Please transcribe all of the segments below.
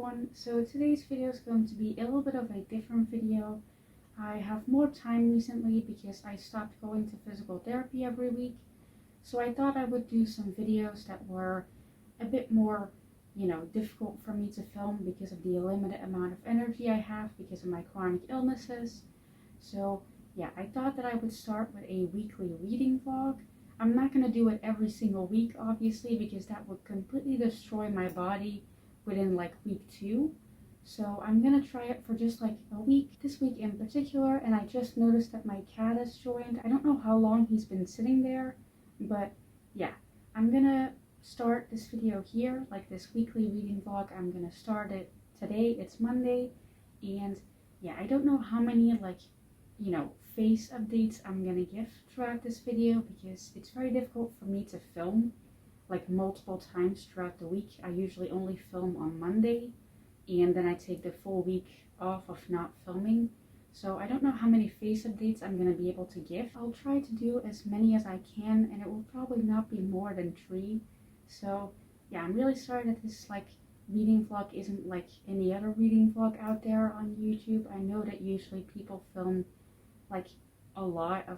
everyone. So today's video is going to be a little bit of a different video. I have more time recently because I stopped going to physical therapy every week. So I thought I would do some videos that were a bit more, difficult for me to film because of the limited amount of energy I have because of my chronic illnesses. So yeah, I thought that I would start with a weekly reading vlog. I'm not going to do it every single week, obviously, because that would completely destroy my body within like week 2. So I'm going to try it for just like a week, this week in particular, and I just noticed that my cat has joined. I don't know how long he's been sitting there, but yeah, I'm going to start this video here, like this weekly reading vlog. I'm going to start it today. It's Monday, and yeah, I don't know how many face updates I'm gonna give throughout this video because it's very difficult for me to film like multiple times throughout the week. I usually only film on Monday and then I take the full week off of not filming. So I don't know how many face updates I'm gonna be able to give. I'll try to do as many as I can, and it will probably not be more than 3. So yeah, I'm really sorry that this reading vlog isn't like any other reading vlog out there on YouTube. I know that usually people film a lot of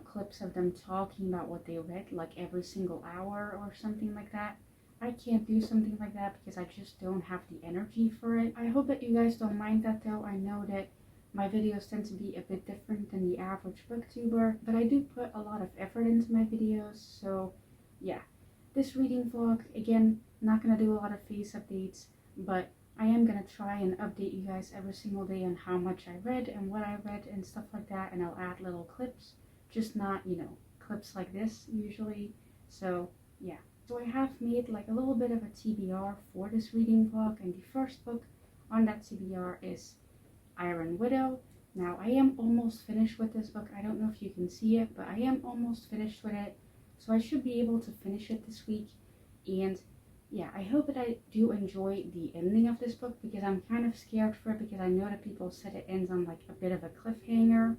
clips of them talking about what they read like every single hour or something like that. I can't do something like that because I just don't have the energy for it. I hope that you guys don't mind that though. I know that my videos tend to be a bit different than the average booktuber, but I do put a lot of effort into my videos. So yeah, this reading vlog, again, not gonna do a lot of face updates, but I am going to try and update you guys every single day on how much I read and what I read and stuff like that, and I'll add little clips, just not, clips like this usually. So yeah, so I have made like a little bit of a TBR for this reading vlog, and the first book on that TBR is Iron Widow. Now I am almost finished with this book. I don't know if you can see it, but I am almost finished with it, so I should be able to finish it this week. And yeah, I hope that I do enjoy the ending of this book because I'm kind of scared for it because I know that people said it ends on like a bit of a cliffhanger,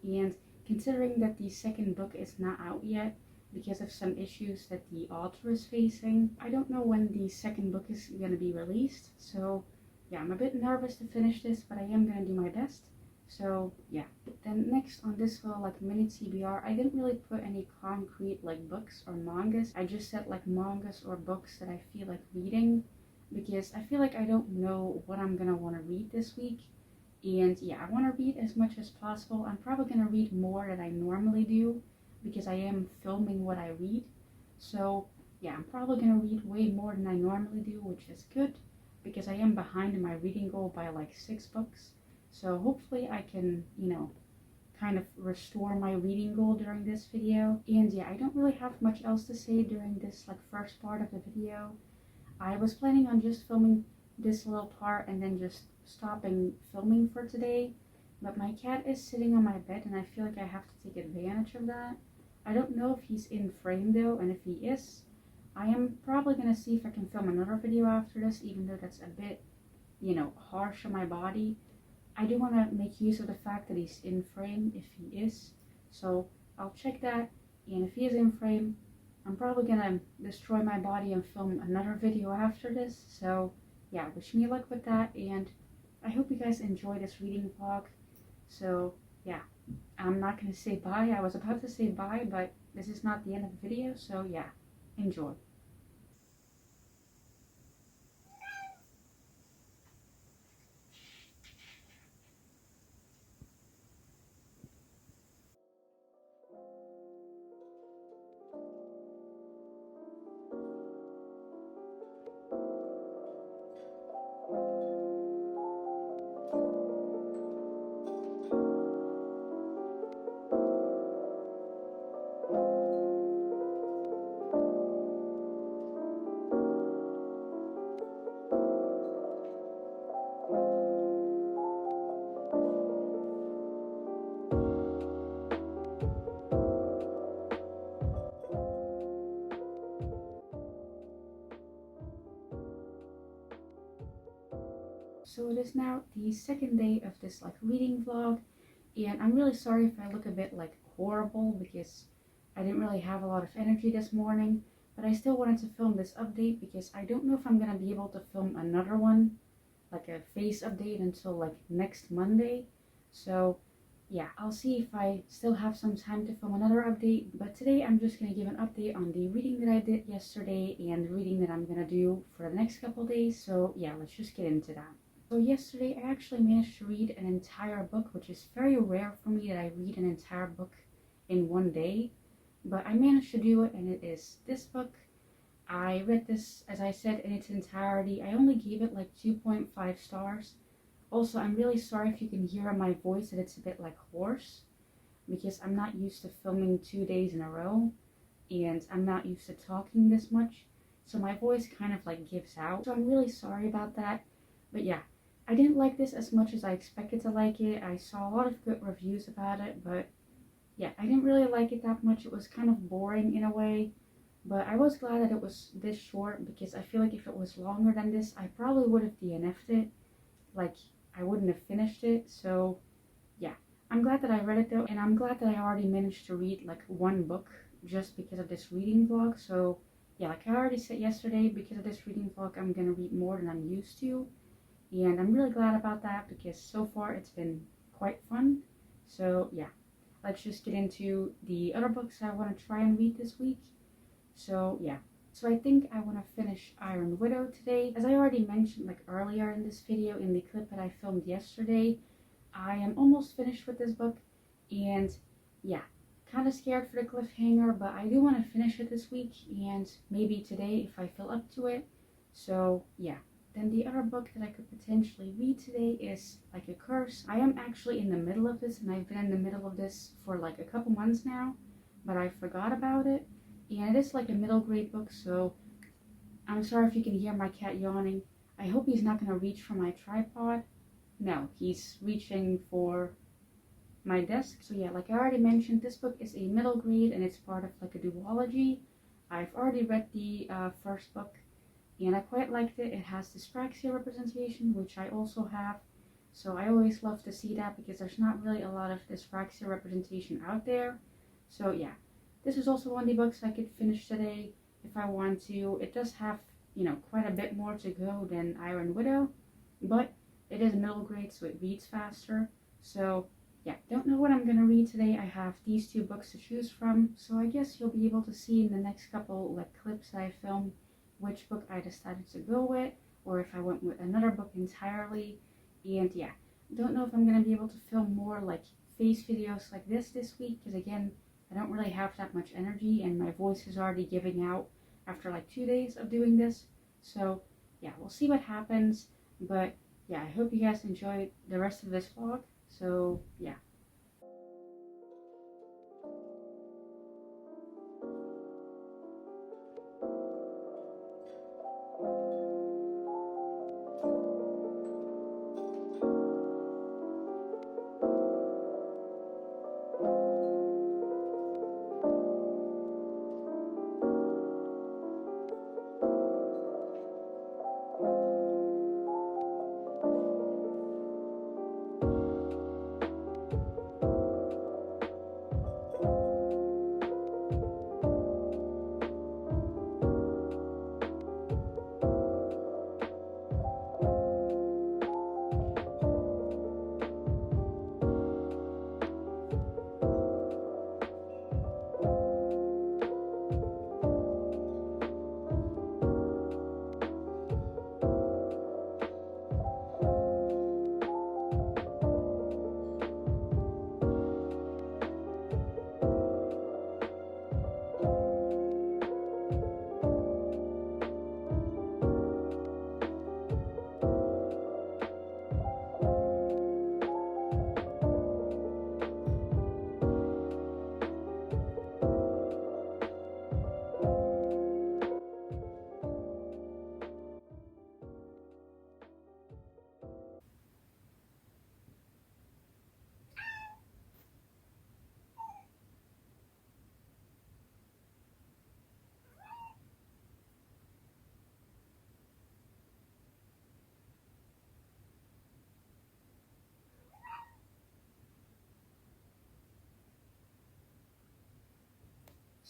and considering that the second book is not out yet because of some issues that the author is facing, I don't know when the second book is going to be released. So yeah, I'm a bit nervous to finish this, but I am going to do my best. So yeah, then next on this little mini TBR, I didn't really put any concrete books or mangas. I just said mangas or books that I feel like reading because I feel like I don't know what I'm gonna want to read this week. And yeah, I want to read as much as possible. I'm probably gonna read more than I normally do because I am filming what I read. So yeah, I'm probably gonna read way more than I normally do, which is good because I am behind in my reading goal by 6 books. So hopefully I can, kind of restore my reading goal during this video. And yeah, I don't really have much else to say during this first part of the video. I was planning on just filming this little part and then just stopping filming for today. But my cat is sitting on my bed and I feel like I have to take advantage of that. I don't know if he's in frame though, and if he is, I am probably going to see if I can film another video after this, even though that's a bit, harsh on my body. I do want to make use of the fact that he's in frame if he is, so I'll check that, and if he is in frame, I'm probably going to destroy my body and film another video after this. So yeah, wish me luck with that, and I hope you guys enjoy this reading vlog. So yeah, I'm not going to say bye. I was about to say bye, but this is not the end of the video, so yeah, enjoy. So it is now the second day of this reading vlog, and I'm really sorry if I look a bit horrible because I didn't really have a lot of energy this morning, but I still wanted to film this update because I don't know if I'm gonna be able to film another one, like a face update, until like next Monday. So yeah, I'll see if I still have some time to film another update, but today I'm just gonna give an update on the reading that I did yesterday and the reading that I'm gonna do for the next couple days. So yeah, let's just get into that. So yesterday I actually managed to read an entire book, which is very rare for me that I read an entire book in one day, but I managed to do it, and it is this book. I read this, as I said, in its entirety. I only gave it like 2.5 stars. Also, I'm really sorry if you can hear on my voice that it's a bit like hoarse, because I'm not used to filming 2 days in a row, and I'm not used to talking this much, so my voice kind of like gives out. So I'm really sorry about that. But yeah, I didn't like this as much as I expected to like it. I saw a lot of good reviews about it, but yeah, I didn't really like it that much. It was kind of boring in a way, but I was glad that it was this short, because I feel like if it was longer than this, I probably would have DNF'd it. Like, I wouldn't have finished it. So yeah, I'm glad that I read it though, and I'm glad that I already managed to read like one book just because of this reading vlog. So yeah, like I already said yesterday, because of this reading vlog, I'm gonna read more than I'm used to, and I'm really glad about that because so far it's been quite fun. So yeah, let's just get into the other books I want to try and read this week. So yeah, so I think I want to finish Iron Widow today. As I already mentioned like earlier in this video, in the clip that I filmed yesterday, I am almost finished with this book, and yeah, kind of scared for the cliffhanger, but I do want to finish it this week, and maybe today if I feel up to it. So yeah. Then the other book that I could potentially read today is Like a Curse. I am actually in the middle of this, and I've been in the middle of this for like a couple months now, but I forgot about it. And it is like a middle grade book, so I'm sorry if you can hear my cat yawning. I hope he's not going to reach for my tripod. No, he's reaching for my desk. So yeah, like I already mentioned, this book is a middle grade, and it's part of like a duology. I've already read the first book, and I quite liked it. It has dyspraxia representation, which I also have, so I always love to see that because there's not really a lot of dyspraxia representation out there. So yeah, this is also one of the books I could finish today if I want to. It does have, you know, quite a bit more to go than Iron Widow, but it is middle grade, so it reads faster. So yeah, don't know what I'm gonna read today. I have these two books to choose from, so I guess you'll be able to see in the next couple like clips that I film which book I decided to go with, or if I went with another book entirely. And yeah, don't know if I'm gonna be able to film more like face videos like this week, because again, I don't really have that much energy, and my voice is already giving out after like 2 days of doing this. So yeah, we'll see what happens. But yeah, I hope you guys enjoyed the rest of this vlog. So yeah.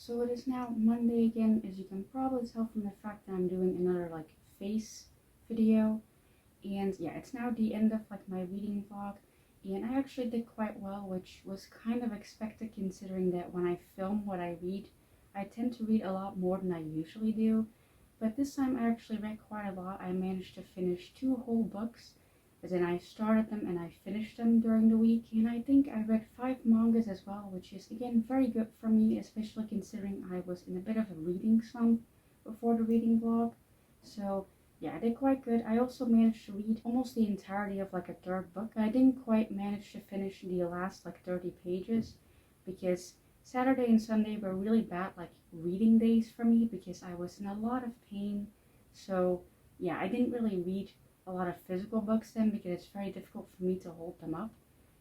So it is now Monday again, as you can probably tell from the fact that I'm doing another like face video. And yeah, it's now the end of like my reading vlog, and I actually did quite well, which was kind of expected considering that when I film what I read, I tend to read a lot more than I usually do. But this time I actually read quite a lot. I managed to finish 2 whole books, as in I started them and I finished them during the week. And I think I read 5 mangas as well, which is again very good for me, especially considering I was in a bit of a reading slump before the reading vlog. So yeah, I did quite good. I also managed to read almost the entirety of like a 3rd book. I didn't quite manage to finish the last like 30 pages because Saturday and Sunday were really bad like reading days for me because I was in a lot of pain. So yeah, I didn't really read a lot of physical books then because it's very difficult for me to hold them up.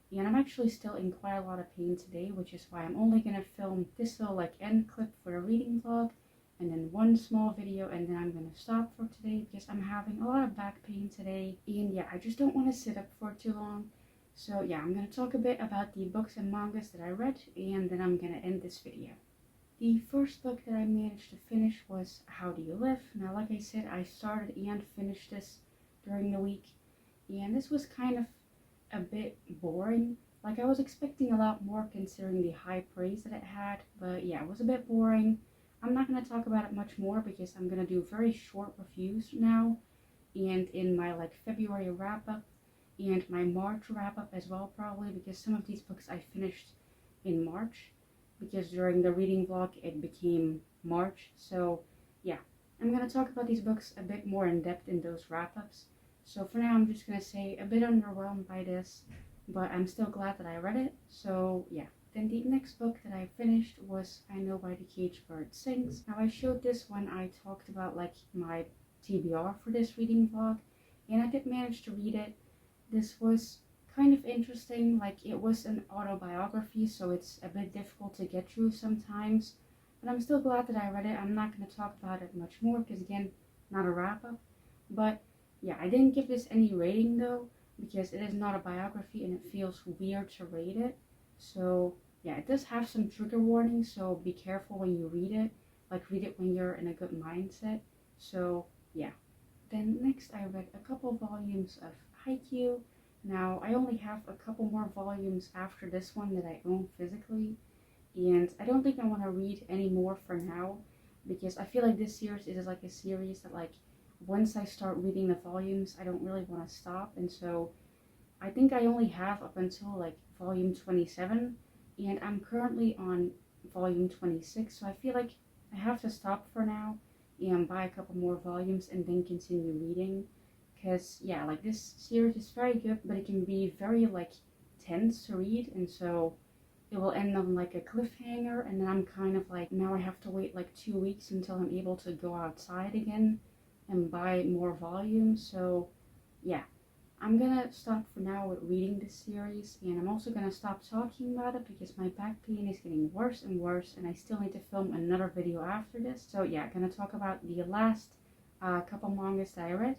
And I'm actually still in quite a lot of pain today, which is why I'm only going to film this little like end clip for the reading vlog and then 1 small video, and then I'm going to stop for today because I'm having a lot of back pain today. And yeah, I just don't want to sit up for too long. So yeah, I'm going to talk a bit about the books and mangas that I read, and then I'm going to end this video. The first book that I managed to finish was How Do You Live? Now, like I said, I started and finished this during the week, and this was kind of a bit boring. Like, I was expecting a lot more considering the high praise that it had, but yeah, it was a bit boring. I'm not going to talk about it much more because I'm going to do very short reviews now, and in my like February wrap up and my March wrap up as well, probably, because some of these books I finished in March because during the reading vlog it became March. So yeah, I'm going to talk about these books a bit more in depth in those wrap ups. So for now I'm just going to say a bit underwhelmed by this, but I'm still glad that I read it. So yeah. Then the next book that I finished was I Know Why the Caged Bird Sings. Now I showed this when I talked about like my TBR for this reading vlog, and I did manage to read it. This was kind of interesting. Like, it was an autobiography, so it's a bit difficult to get through sometimes, but I'm still glad that I read it. I'm not going to talk about it much more because again, not a wrap up. But yeah, I didn't give this any rating though because it is not a biography and it feels weird to rate it. So yeah, it does have some trigger warnings, so be careful when you read it. Like, read it when you're in a good mindset. So yeah. Then next I read a couple volumes of Haikyuu. Now I only have a couple more volumes after this one that I own physically, and I don't think I want to read any more for now because I feel like this series is like a series that like once I start reading the volumes I don't really want to stop, and so I think I only have up until like volume 27, and I'm currently on volume 26, so I feel like I have to stop for now and buy a couple more volumes and then continue reading. Because yeah, like this series is very good, but it can be very like tense to read, and so it will end on like a cliffhanger, and then I'm kind of like, now I have to wait like 2 weeks until I'm able to go outside again and buy more volumes. So yeah, I'm gonna stop for now with reading this series, and I'm also gonna stop talking about it because my back pain is getting worse and worse, and I still need to film another video after this. So yeah, I'm gonna talk about the last couple mangas that I read,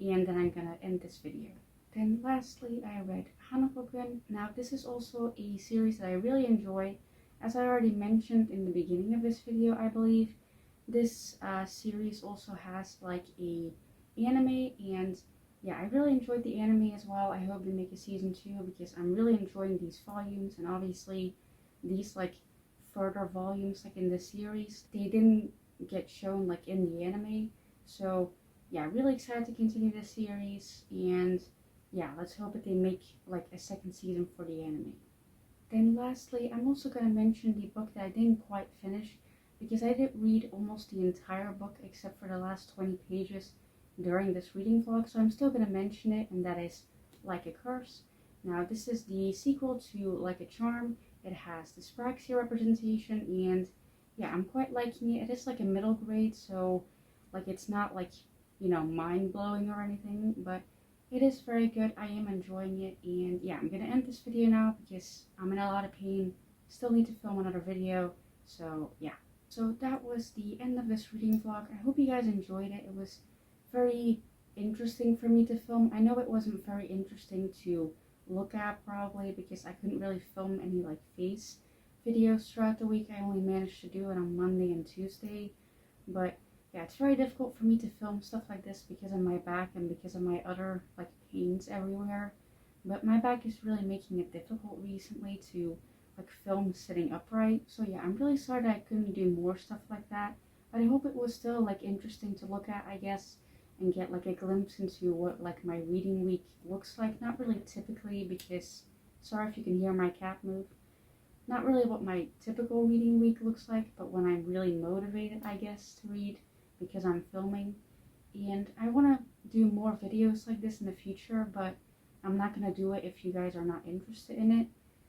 and then I'm gonna end this video. Then lastly, I read Hanako-kun. Now this is also a series that I really enjoy. As I already mentioned in the beginning of this video, I believe, this series also has like a anime, and yeah, I really enjoyed the anime as well. I hope they make a season 2 because I'm really enjoying these volumes, and obviously these like further volumes like in the series, they didn't get shown like in the anime. So yeah, really excited to continue this series, and yeah, let's hope that they make like a second season for the anime. Then lastly, I'm also going to mention the book that I didn't quite finish because I did read almost the entire book except for the last 20 pages during this reading vlog, so I'm still going to mention it, and that is Like a Curse. Now this is the sequel to Like a Charm. It has dyspraxia representation, and yeah, I'm quite liking it. It is like a middle grade, so like it's not like, you know, mind-blowing or anything, but it is very good. I am enjoying it, and yeah, I'm going to end this video now because I'm in a lot of pain. Still need to film another video, so yeah. So that was the end of this reading vlog. I hope you guys enjoyed it. It was very interesting for me to film. I know it wasn't very interesting to look at probably because I couldn't really film any like face videos throughout the week. I only managed to do it on Monday and Tuesday, but yeah, it's very difficult for me to film stuff like this because of my back and because of my other like pains everywhere. But my back is really making it difficult recently to like film sitting upright. So yeah, I'm really sorry that I couldn't do more stuff like that. But I hope it was still like interesting to look at, I guess, and get like a glimpse into what like my reading week looks like. Not really typically, because sorry if you can hear my cat move. Not really what my typical reading week looks like, but when I'm really motivated, I guess, to read because I'm filming. And I want to do more videos like this in the future, but I'm not going to do it if you guys are not interested in it.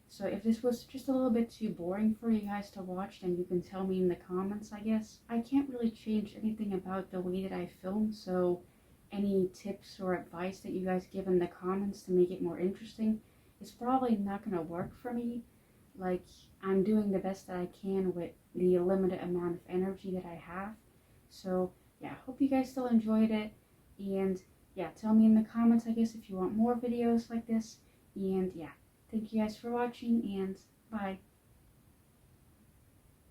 So if this was just a little bit too boring for you guys to watch, then you can tell me in the comments, I guess. I can't really change anything about the way that I film, so any tips or advice that you guys give in the comments to make it more interesting is probably not going to work for me. Like, I'm doing the best that I can with the limited amount of energy that I have. So yeah, hope you guys still enjoyed it, and yeah, tell me in the comments, I guess, if you want more videos like this. And yeah, thank you guys for watching, and bye.